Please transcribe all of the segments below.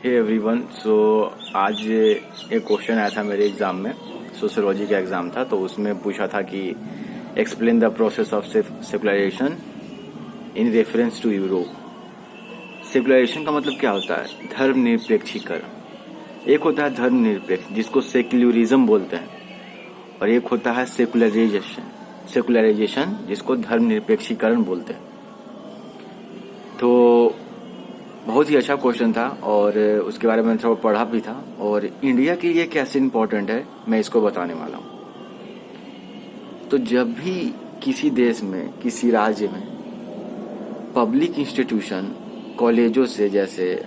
Hey everyone. आज एक question आया था मेरे एग्जाम में, सोशियोलॉजी का एग्जाम था, तो उसमें पूछा था कि explain the process of secularisation in reference to Europe. Secularisation का मतलब क्या होता है? धर्मनिरपेक्षीकरण। एक होता है धर्मनिरपेक्ष जिसको सेक्युलरिज्म बोलते हैं, और एक होता है सेकुलराइजेशन जिसको धर्मनिरपेक्षीकरण बोलते हैं। तो बहुत ही अच्छा क्वेश्चन था और उसके बारे में थोड़ा पढ़ा भी था, और इंडिया के लिए कैसे इम्पोर्टेंट है मैं इसको बताने वाला हूँ। तो जब भी किसी देश में, किसी राज्य में पब्लिक इंस्टीट्यूशन, कॉलेजों से जैसे,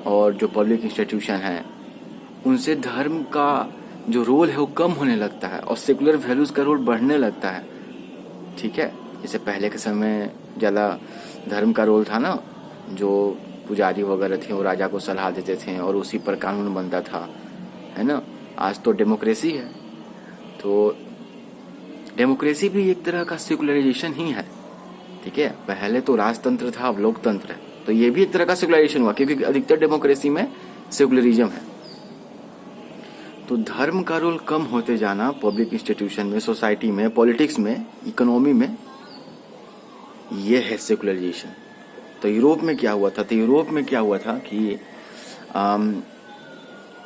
और जो पब्लिक इंस्टीट्यूशन है उनसे धर्म का जो रोल है वो कम होने लगता है और सेकुलर वैल्यूज का रोल बढ़ने लगता है। ठीक है, जैसे पहले के समय ज़्यादा धर्म का रोल था ना, जो पुजारी वगैरह थे वो राजा को सलाह देते थे और उसी पर कानून बनता था, है ना। आज तो डेमोक्रेसी है, तो डेमोक्रेसी भी एक तरह का सेकुलराइजेशन ही है। ठीक है, पहले तो राजतंत्र था, अब लोकतंत्र है, तो ये भी एक तरह का सेकुलराइजेशन हुआ क्योंकि अधिकतर डेमोक्रेसी में सेकुलरिज्म है। तो धर्म का रोल कम होते जाना पब्लिक इंस्टीट्यूशन में, सोसाइटी में, पॉलिटिक्स में, इकोनॉमी में, ये है सेकुलराइजेशन। तो यूरोप में क्या हुआ था? कि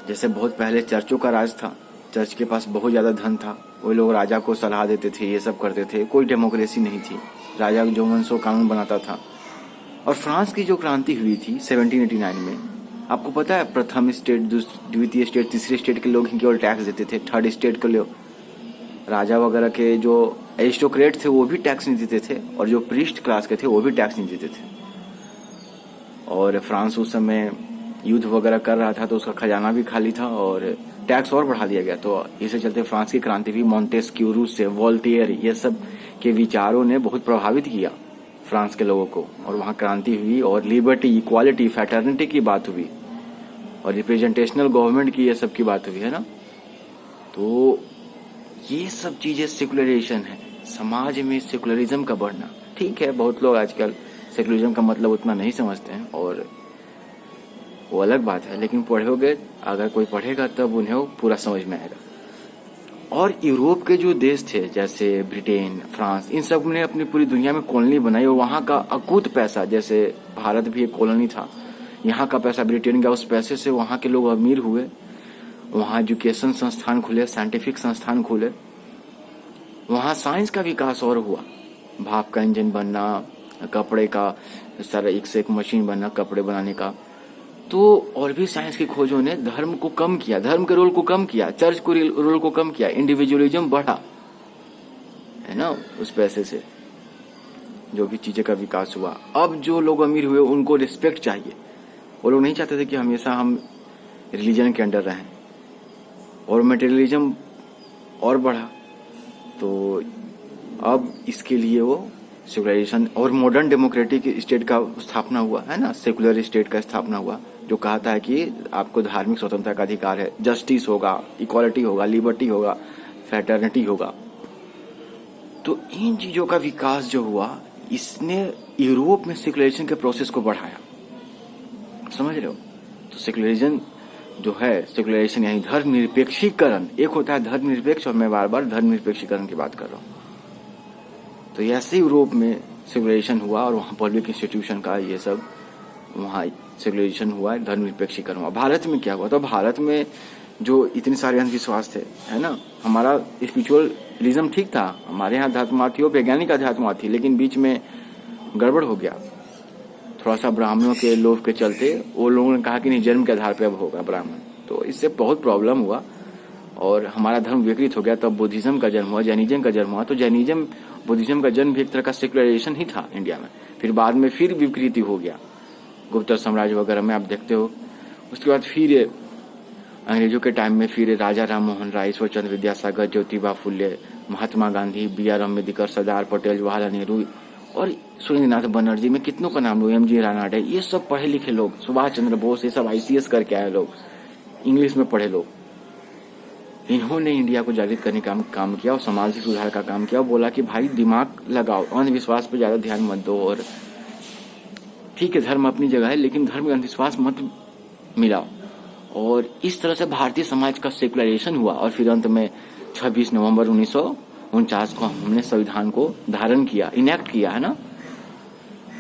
जैसे बहुत पहले चर्चों का राज था, चर्च के पास बहुत ज़्यादा धन था, वो लोग राजा को सलाह देते थे, ये सब करते थे, कोई डेमोक्रेसी नहीं थी, राजा जो मन सो कानून बनाता था। और फ्रांस की जो क्रांति हुई थी 1789 में, आपको पता है प्रथम स्टेट, द्वितीय स्टेट, तीसरे स्टेट के लोग ही केवल टैक्स देते थे, थर्ड स्टेट के लोग, राजा वगैरह के जो एरिस्टोक्रेट थे वो भी टैक्स नहीं देते थे, और जो प्रीस्ट क्लास के थे वो भी टैक्स नहीं देते थे। और फ्रांस उस समय युद्ध वगैरह कर रहा था तो उसका खजाना भी खाली था और टैक्स और बढ़ा दिया गया। तो इससे चलते फ्रांस की क्रांति भी मॉन्टेस्क्यू से, वोल्टेयर, ये सब के विचारों ने बहुत प्रभावित किया फ्रांस के लोगों को, और वहाँ क्रांति हुई और लिबर्टी, इक्वालिटी, फैटर्निटी की बात हुई और रिप्रेजेंटेशनल गवर्नमेंट की ये सब की बात हुई, है ना। तो ये सब चीजें सेकुलराइजेशन है, समाज में सेकुलरिज्म का बढ़ना। ठीक है, बहुत लोग आजकल सेकुलरिज्म का मतलब उतना नहीं समझते हैं और वो अलग बात है, लेकिन पढ़ोगे, अगर कोई पढ़ेगा तब उन्हें वो पूरा समझ में आएगा। और यूरोप के जो देश थे जैसे ब्रिटेन, फ्रांस, इन सब ने अपनी पूरी दुनिया में कॉलोनी बनाई और वहाँ का अकूत पैसा, जैसे भारत भी एक कॉलोनी था, यहाँ का पैसा ब्रिटेन का, उस पैसे से वहाँ के लोग अमीर हुए, वहाँ एजुकेशन संस्थान खुले, साइंटिफिक संस्थान खुले, वहाँ साइंस का विकास और हुआ, भाप का इंजन बनना, कपड़े का सारा एक से एक मशीन बनना कपड़े बनाने का। तो और भी साइंस की खोजों ने धर्म को कम किया, धर्म के रोल को कम किया, चर्च को रोल को कम किया, इंडिविजुअलिज्म बढ़ा, है ना। उस पैसे से जो भी चीजें का विकास हुआ, अब जो लोग अमीर हुए उनको रिस्पेक्ट चाहिए, वो लोग नहीं चाहते थे कि हमेशा हम रिलीजन के अंडर रहें, और मटेरियलिज्म और बढ़ा। तो अब इसके लिए वो सेकुलराइजेशन और मॉडर्न डेमोक्रेटिक स्टेट का स्थापना हुआ, है ना, सेकुलर स्टेट का स्थापना हुआ, जो कहता है कि आपको धार्मिक स्वतंत्रता का अधिकार है, जस्टिस होगा, इक्वालिटी होगा, लिबर्टी होगा, फैटर्निटी होगा। तो इन चीजों का विकास जो हुआ, इसने यूरोप में सेकुलराइजेशन के प्रोसेस को बढ़ाया, समझ रहे हो। तो सेकुलरिज्म जो है, सेकुलराइजेशन यानी धर्मनिरपेक्षीकरण, एक होता है धर्मनिरपेक्ष, और मैं बार बार धर्मनिरपेक्षीकरण की बात कर रहा हूँ। तो ऐसे यूरोप में सेकुलराइजेशन हुआ और वहाँ पब्लिक इंस्टीट्यूशन का ये सब, वहाँ सेकुलराइजेशन हुआ, धर्मनिरपेक्षीकरण हुआ। भारत में क्या हुआ? तो भारत में जो इतने सारे अंधविश्वास थे, है ना, हमारा स्पिरिचुअलिज्म ठीक था, हमारे यहाँ अध्यात्मवाद थी, वो वैज्ञानिक अध्यात्मवाद थी, लेकिन बीच में गड़बड़ हो गया थोड़ा सा, ब्राह्मणों के लोभ के चलते वो लोगों ने कहा कि नहीं, जन्म के आधार पर अब होगा ब्राह्मण, तो इससे बहुत प्रॉब्लम हुआ और हमारा धर्म विकृत हो गया। तब बुद्धिज्म का जन्म हुआ, जैनिज्म का जन्म हुआ। तो जैनिज्म, बुद्धिज्म का जन्म भी एक तरह का सेकुलराइजेशन ही था इंडिया में, फिर बाद में फिर विकृति हो गया गुप्त साम्राज्य वगैरह में, आप देखते हो। उसके बाद फिर अंग्रेजों के टाइम में फिर राजा राम मोहन राय, ईश्वरचंद्र विद्यासागर, ज्योतिबा फुले, महात्मा गांधी, BR अम्बेडकर, सरदार पटेल, जवाहरलाल नेहरू और सुरेंद्रनाथ बनर्जी, में कितनों का नाम लो, MG रानाडे, ये सब पढ़े लिखे लोग, सुभाष चंद्र बोस, ये सब ICS करके आए लोग, इंग्लिश में पढ़े लोग, इन्होंने इंडिया को जागृत करने का काम किया और सामाजिक सुधार का काम किया। बोला कि भाई दिमाग लगाओ, अंधविश्वास पे ज्यादा ध्यान मत दो, और ठीक है धर्म अपनी जगह है, लेकिन धर्म में अंधविश्वास मत मिला और इस तरह से भारतीय समाज का सेकुलराइजेशन हुआ और फिर अंत में 26 नवंबर 1949 को हमने संविधान को धारण किया, इनेक्ट किया, है ना।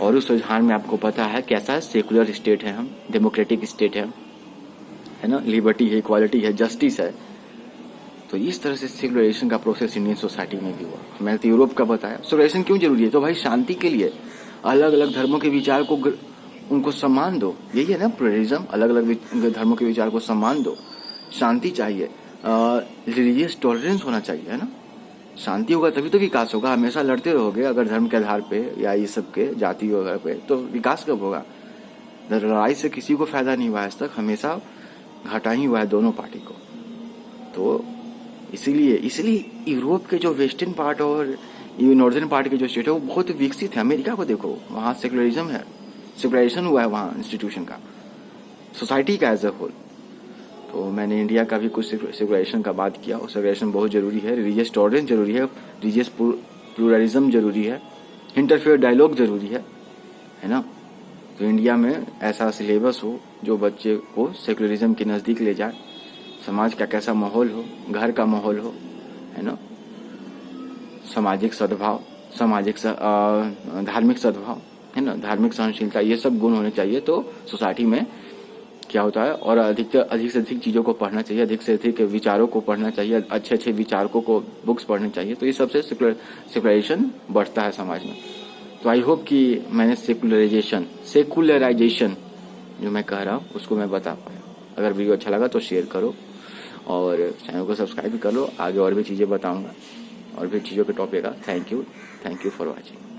और उस संविधान में आपको पता है कैसा सेकुलर स्टेट है हम, डेमोक्रेटिक स्टेट है ना, लिबर्टी है, इक्वालिटी है, जस्टिस है। तो इस तरह से सेकुलराइजेशन का प्रोसेस इंडियन सोसाइटी में भी हुआ। मैंने तो यूरोप का बताया। सेकुलराइजेशन क्यों जरूरी है? तो भाई शांति के लिए, अलग अलग धर्मों के विचार को उनको सम्मान दो, यही है ना प्लुरलिज्म, अलग अलग धर्मों के विचार को सम्मान दो, शांति चाहिए, रिलीजियस टॉलरेंस होना चाहिए, है ना। शांति होगा तभी तो विकास होगा। हमेशा लड़ते रहोगे अगर धर्म के आधार पे या ये सब के जाति वगैरह पे, तो विकास कब होगा? लड़ाई से किसी को फायदा नहीं हुआ आज तक, हमेशा घाटा ही हुआ है दोनों पार्टी को। तो इसीलिए यूरोप के जो वेस्टर्न पार्ट और नॉर्दर्न पार्ट के जो स्टेट है वो बहुत विकसित है। अमेरिका को देखो, वहाँ सेकुलरिज्म है, सेकुलराइजेशन हुआ है वहाँ इंस्टीट्यूशन का, सोसाइटी का एज ए होल। तो मैंने इंडिया का भी कुछ सेकुलराइजेशन का बात किया और सेकुलराइजेशन बहुत जरूरी है, रिलीजियस टॉलरेंस जरूरी है, रिलीजियस प्लुरलिज्म जरूरी है, इंटरफेयर डायलॉग जरूरी है ना। तो इंडिया में ऐसा सिलेबस हो जो बच्चे को सेकुलरिज्म के नज़दीक ले जाए, समाज का कैसा माहौल हो, घर का माहौल हो, है ना, सामाजिक सद्भाव, धार्मिक सद्भाव, है ना, धार्मिक सहनशीलता, ये सब गुण होने चाहिए। तो सोसाइटी में क्या होता है, और अधिक से अधिक चीज़ों को पढ़ना चाहिए, अधिक से अधिक विचारों को पढ़ना चाहिए, अच्छे अच्छे विचारकों को बुक्स पढ़ने चाहिए। तो ये सबसे सेकुलराइजेशन बढ़ता है समाज में। तो आई होप कि मैंने सेकुलराइजेशन जो मैं कह रहा हूँ उसको मैं बता पाया। अगर वीडियो अच्छा लगा तो शेयर करो और चैनल को सब्सक्राइब भी कर लो। आगे और भी चीज़ें बताऊँगा और भी चीज़ों के टॉपिक का। Thank you for watching.